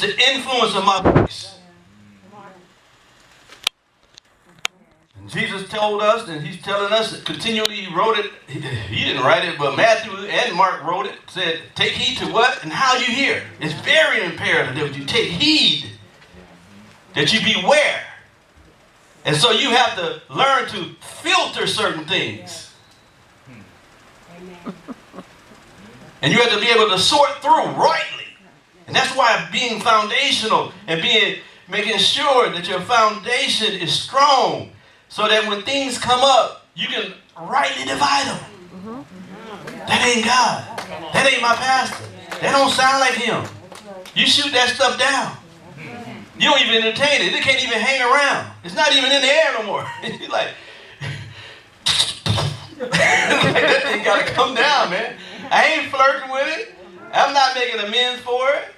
the influence of my voice. And Jesus told us, and he's telling us continually, he wrote it, he didn't write it, but Matthew and Mark wrote it, said, take heed to what and how you hear. It's very imperative that you take heed, that you beware. And so you have to learn to filter certain things. And you have to be able to sort through rightly. And that's why being foundational and making sure that your foundation is strong, so that when things come up, you can rightly divide them. That ain't God. That ain't my pastor. That don't sound like him. You shoot that stuff down. You don't even entertain it. It can't even hang around. It's not even in the air no more. You're like, that thing got to come down, man. I ain't flirting with it. I'm not making amends for it.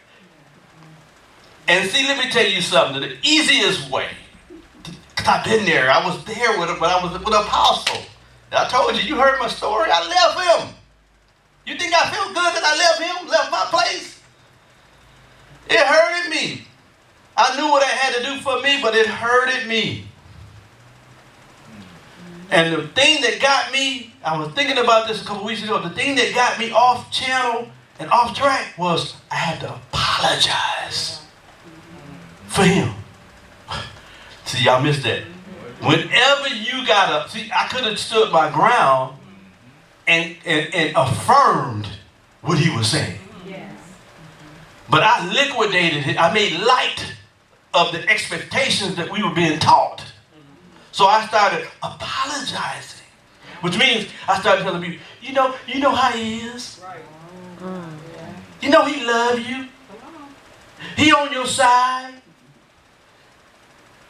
And see, let me tell you something. The easiest way, because I've been there. I was there when I was with an apostle. I told you, you heard my story. I left him. You think I feel good that I left him, left my place? It hurted me. I knew what I had to do for me, but it hurted me. And the thing that got me, I was thinking about this a couple weeks ago, the thing that got me off channel and off track was I had to apologize for him. See, y'all missed that. Whenever you got up, see, I could have stood my ground and affirmed what he was saying. Yes. But I liquidated it. I made light of the expectations that we were being taught. So I started apologizing, which means I started telling people, you know how he is. You know he loves you. He on your side.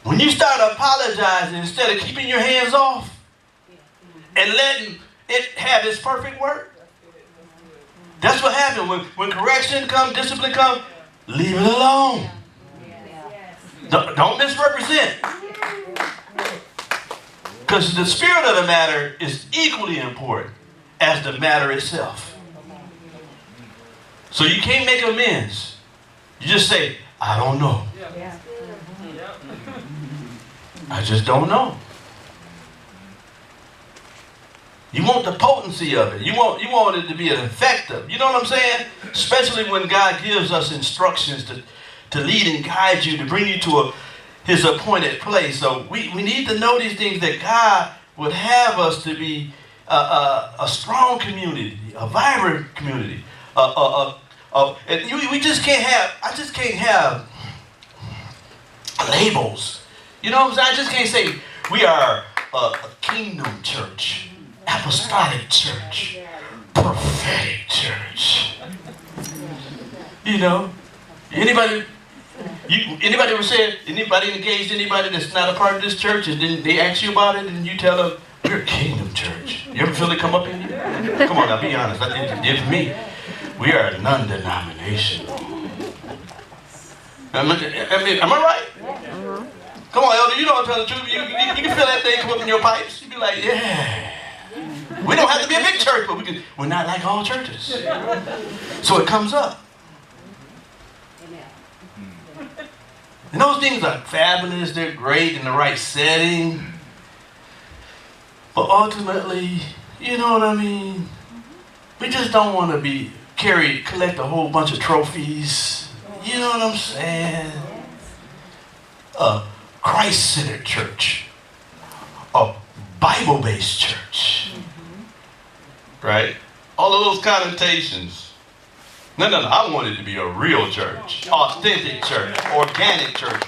When you start apologizing instead of keeping your hands off and letting it have its perfect work, that's what happened. When correction comes, discipline comes, leave it alone. Don't misrepresent. Because the spirit of the matter is equally important as the matter itself. So you can't make amends. You just say, I don't know. I just don't know. You want the potency of it. You want it to be effective. You know what I'm saying? Especially when God gives us instructions to lead and guide you, to bring you to his appointed place. So we need to know these things, that God would have us to be a strong community, a vibrant community. And we just can't have, I just can't have labels. You know what I'm saying? I just can't say we are a kingdom church, apostolic church, prophetic church. You know, anybody ever said, anybody engaged anybody that's not a part of this church, and then they ask you about it, and you tell them, we're a kingdom church. You ever feel it come up in you? Come on now, be honest. It did for me. We are non-denominational. Am I right? Come on, elder, you don't tell the truth. You can feel that thing come up in your pipes. You be like, yeah. We don't have to be a big church, but we're not like all churches. So it comes up. And those things are fabulous. They're great in the right setting. But ultimately, you know what I mean? We just don't want to collect a whole bunch of trophies. You know what I'm saying? Christ-centered church, a Bible-based church, right? All of those connotations. No. I want it to be a real church, authentic church, organic church,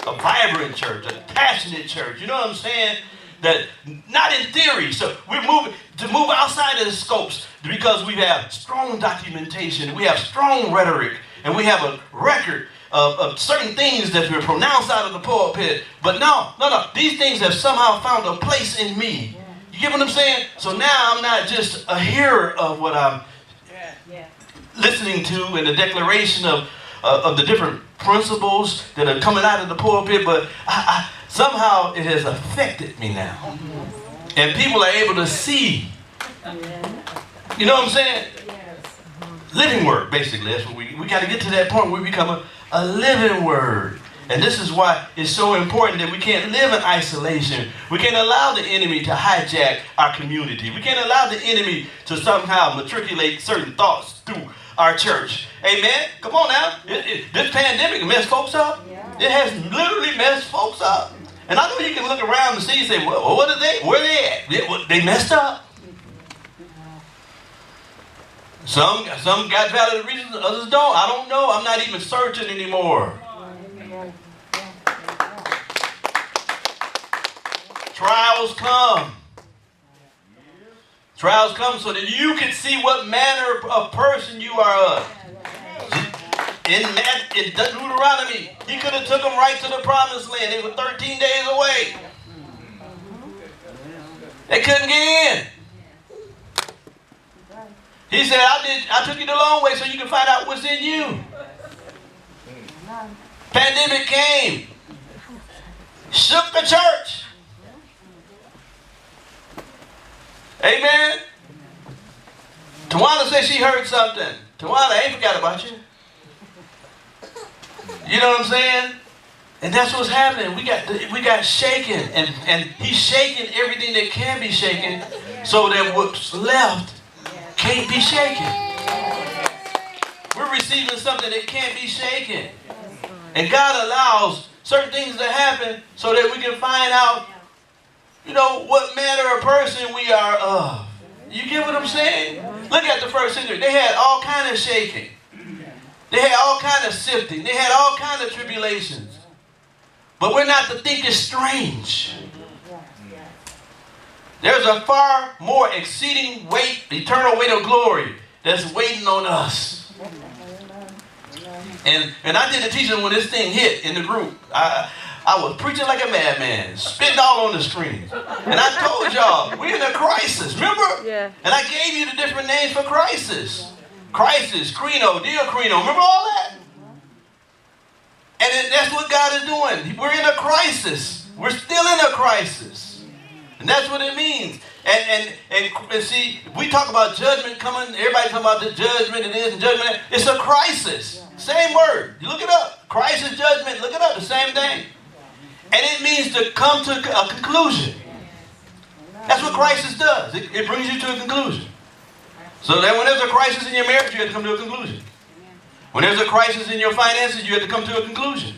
a vibrant church, a passionate church. You know what I'm saying? That not in theory. So we're moving to move outside of the scopes, because we have strong documentation, we have strong rhetoric, and we have a record of certain things that were pronounced out of the pulpit. But no. These things have somehow found a place in me. You get what I'm saying? So now I'm not just a hearer of what I'm listening to and the declaration of the different principles that are coming out of the pulpit, but somehow it has affected me now. And people are able to see. You know what I'm saying? Living word, basically. That's what we got to get to that point where we become a living word. And this is why it's so important that we can't live in isolation. We can't allow the enemy to hijack our community. We can't allow the enemy to somehow matriculate certain thoughts through our church. Amen? Come on now. This pandemic messed folks up. It has literally messed folks up. And I know you can look around and see and say, well, what are they? Where are they at? They messed up. Some got valid reasons, others don't. I don't know. I'm not even searching anymore. Trials come. Trials come so that you can see what manner of person you are of. In Deuteronomy, he could have took them right to the promised land. They were 13 days away. They couldn't get in. He said, I took you the long way so you can find out what's in you. Pandemic came. Shook the church. Amen. Tawana said she heard something. Tawana, I ain't forgot about you. You know what I'm saying? And that's what's happening. We got shaken. And he's shaking everything that can be shaken so that what's left can't be shaken. We're receiving something that can't be shaken. And God allows certain things to happen so that we can find out, what manner of person we are of. You get what I'm saying? Look at the first century. They had all kind of shaking. They had all kind of sifting. They had all kind of tribulations. But we're not to think it's strange. There's a far more exceeding weight, eternal weight of glory that's waiting on us. And I did a teaching when this thing hit in the group. I was preaching like a madman, spitting all on the screen. And I told y'all, we're in a crisis, remember? Yeah. And I gave you the different names for crisis. Crisis, Crino, Diacrino, remember all that? And that's what God is doing. We're in a crisis. We're still in a crisis. And that's what it means. And see, we talk about judgment coming. Everybody talking about the judgment and this and judgment that. It's a crisis. Same word. You look it up. Crisis, judgment, look it up. The same thing. And it means to come to a conclusion. That's what crisis does. It brings you to a conclusion. So that when there's a crisis in your marriage, you have to come to a conclusion. When there's a crisis in your finances, you have to come to a conclusion.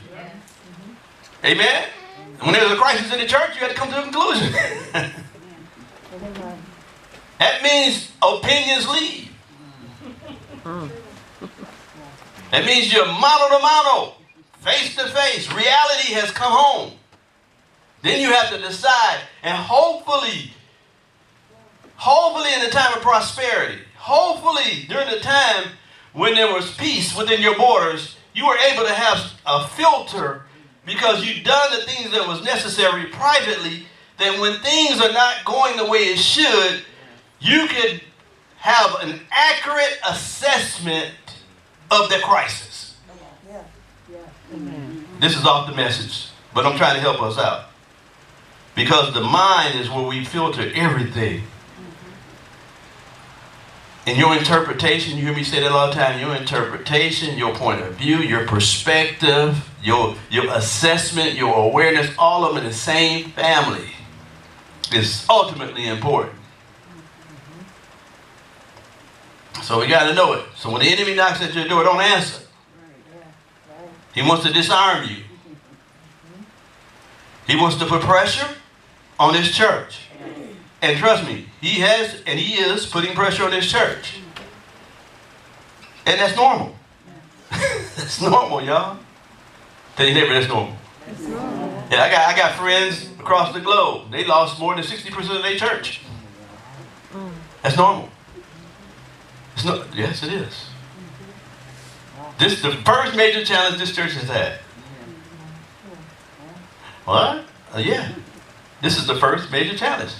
Amen? And when there's a crisis in the church, you have to come to a conclusion. That means opinions leave. That means you're mano to mano, face to face. Reality has come home. Then you have to decide, and hopefully in the time of prosperity, hopefully during the time when there was peace within your borders, you were able to have a filter because you've done the things that was necessary privately, that when things are not going the way it should, you could have an accurate assessment of the crisis. This is off the message, but I'm trying to help us out. Because the mind is where we filter everything. And your interpretation, you hear me say that all the time, your interpretation, your point of view, your perspective, your assessment, your awareness, all of them in the same family is ultimately important. So we got to know it. So when the enemy knocks at your door, don't answer. He wants to disarm you. He wants to put pressure on this church. And trust me, he has and he is putting pressure on this church. And that's normal. That's normal, y'all. Tell your neighbor that's normal. Yeah, I got friends across the globe. They lost more than 60% of their church. That's normal. Yes, it is. This is the first major challenge this church has had. What? Yeah. This is the first major challenge.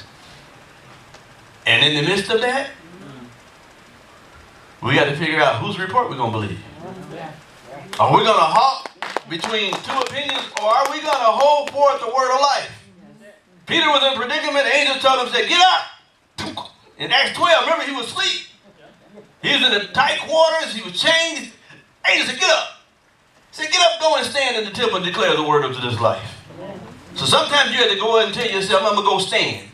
And in the midst of that, we got to figure out whose report we're going to believe. Are we going to hawk between two opinions, or are we going to hold forth the word of life? Peter was in a predicament. The angel told him, said, get up. In Acts 12, remember he was asleep. He was in the tight quarters. He was chained. Angel said, get up. Say, get up, go and stand in the temple and declare the word of this life. So sometimes you have to go ahead and tell yourself, I'm going to go stand.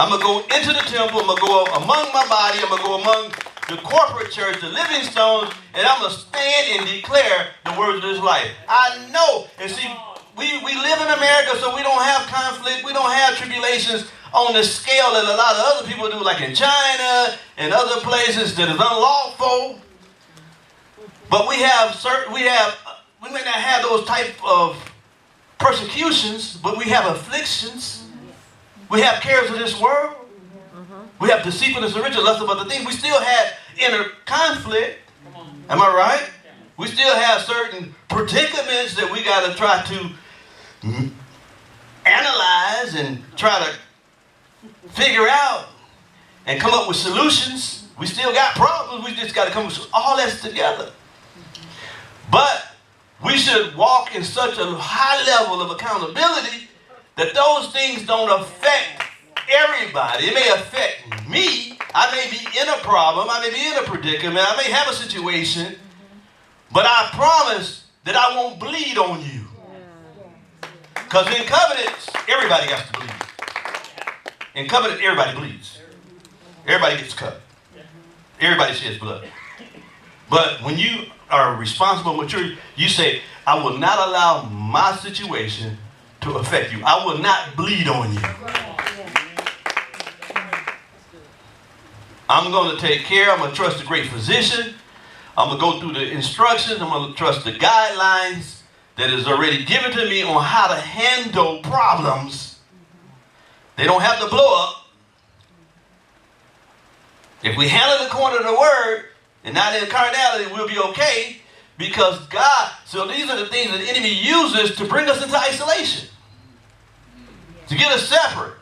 I'm going to go into the temple. I'm going to go among my body. I'm going to go among the corporate church, the living stones, and I'm going to stand and declare the words of this life. I know. And see, we live in America, so we don't have conflict. We don't have tribulations on the scale that a lot of other people do, like in China and other places that is unlawful. But we may not have those type of persecutions, but we have afflictions. We have cares of this world. We have deceitfulness of riches, lust of other things. We still have inner conflict. Am I right? We still have certain predicaments that we got to try to analyze and try to figure out and come up with solutions. We still got problems. We just got to come with all that's together. But we should walk in such a high level of accountability that those things don't affect everybody. It may affect me. I may be in a problem. I may be in a predicament. I may have a situation. But I promise that I won't bleed on you. Because in covenants, everybody has to bleed. In covenant, everybody bleeds. Everybody gets cut. Everybody sheds blood. But when you are responsible, mature, you say, I will not allow my situation to affect you. I will not bleed on you. I'm going to take care. I'm going to trust the great physician. I'm going to go through the instructions. I'm going to trust the guidelines that is already given to me on how to handle problems. They don't have to blow up. If we handle it according to the word and not in carnality, we'll be okay, because God, so these are the things that the enemy uses to bring us into isolation, to get us separate.